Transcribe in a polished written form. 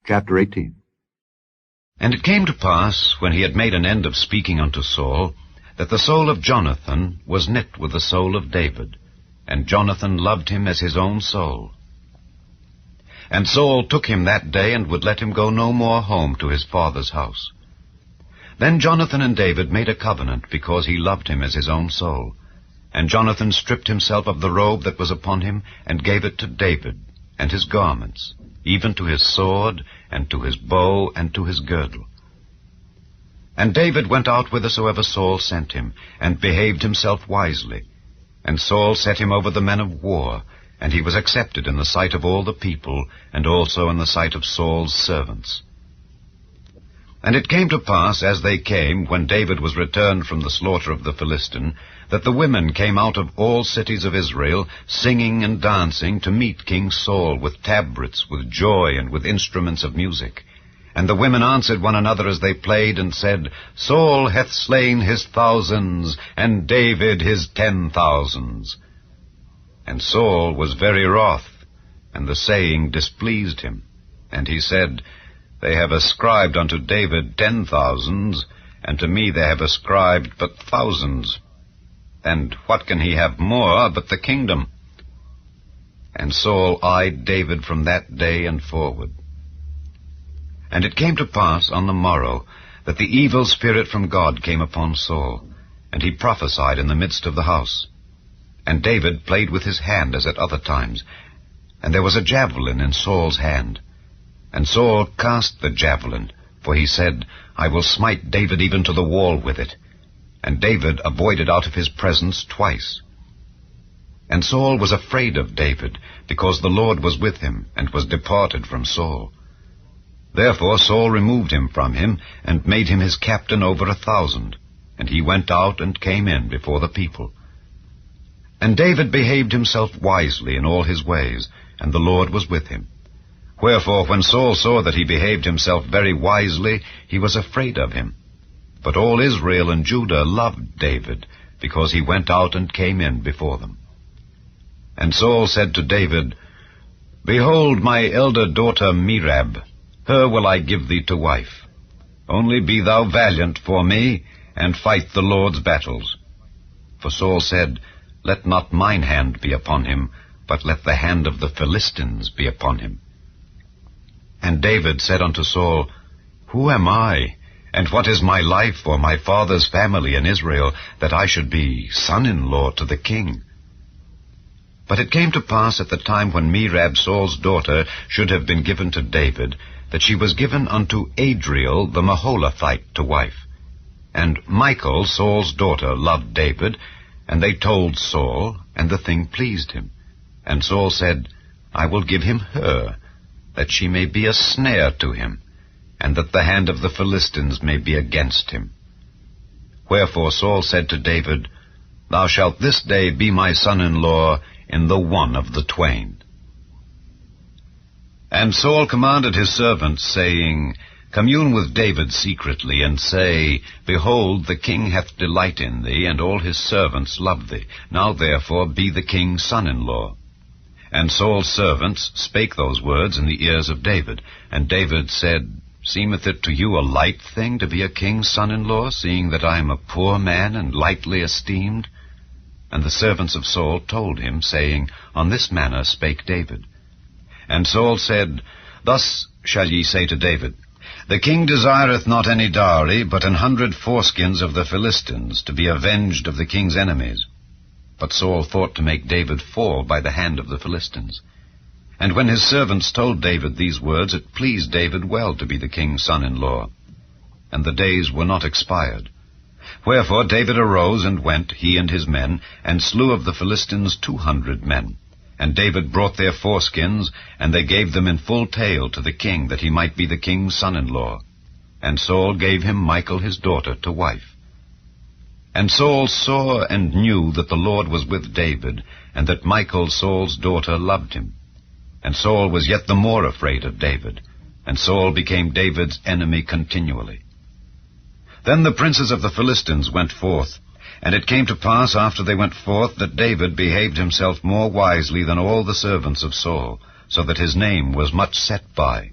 Chapter 18. And it came to pass, when he had made an end of speaking unto Saul, that the soul of Jonathan was knit with the soul of David, and Jonathan loved him as his own soul. And Saul took him that day, and would let him go no more home to his father's house. Then Jonathan and David made a covenant, because he loved him as his own soul. And Jonathan stripped himself of the robe that was upon him, and gave it to David, and his garments, even to his sword, and to his bow, and to his girdle. And David went out whithersoever Saul sent him, and behaved himself wisely. And Saul set him over the men of war, and he was accepted in the sight of all the people, and also in the sight of Saul's servants. And it came to pass, as they came, when David was returned from the slaughter of the Philistine, that the women came out of all cities of Israel, singing and dancing, to meet King Saul with tabrets, with joy, and with instruments of music. And the women answered one another as they played, and said, Saul hath slain his thousands, and David his 10,000s. And Saul was very wroth, and the saying displeased him. And he said, They have ascribed unto David 10,000s, and to me they have ascribed but thousands. And what can he have more but the kingdom? And Saul eyed David from that day and forward. And it came to pass on the morrow that the evil spirit from God came upon Saul, and he prophesied in the midst of the house. And David played with his hand as at other times, and there was a javelin in Saul's hand. And Saul cast the javelin, for he said, I will smite David even to the wall with it. And David avoided out of his presence twice. And Saul was afraid of David, because the Lord was with him, and was departed from Saul. Therefore Saul removed him from him, and made him his captain over 1,000. And he went out and came in before the people. And David behaved himself wisely in all his ways, and the Lord was with him. Wherefore, when Saul saw that he behaved himself very wisely, he was afraid of him. But all Israel and Judah loved David, because he went out and came in before them. And Saul said to David, Behold, my elder daughter Merab, her will I give thee to wife. Only be thou valiant for me, and fight the Lord's battles. For Saul said, Let not mine hand be upon him, but let the hand of the Philistines be upon him. And David said unto Saul, Who am I, and what is my life or my father's family in Israel, that I should be son-in-law to the king? But it came to pass at the time when Merab Saul's daughter should have been given to David, that she was given unto Adriel the Maholathite to wife. And Michal, Saul's daughter, loved David, and they told Saul, and the thing pleased him. And Saul said, I will give him her, that she may be a snare to him, and that the hand of the Philistines may be against him. Wherefore Saul said to David, Thou shalt this day be my son-in-law in the one of the twain. And Saul commanded his servants, saying, Commune with David secretly, and say, Behold, the king hath delight in thee, and all his servants love thee. Now therefore be the king's son-in-law. And Saul's servants spake those words in the ears of David. And David said, Seemeth it to you a light thing to be a king's son-in-law, seeing that I am a poor man and lightly esteemed? And the servants of Saul told him, saying, On this manner spake David. And Saul said, Thus shall ye say to David, The king desireth not any dowry, but 100 foreskins of the Philistines, to be avenged of the king's enemies. But Saul thought to make David fall by the hand of the Philistines. And when his servants told David these words, it pleased David well to be the king's son-in-law. And the days were not expired. Wherefore David arose and went, he and his men, and slew of the Philistines 200 men. And David brought their foreskins, and they gave them in full tale to the king, that he might be the king's son-in-law. And Saul gave him Michal his daughter to wife. And Saul saw and knew that the Lord was with David, and that Michal Saul's daughter loved him. And Saul was yet the more afraid of David, and Saul became David's enemy continually. Then the princes of the Philistines went forth, and it came to pass after they went forth that David behaved himself more wisely than all the servants of Saul, so that his name was much set by.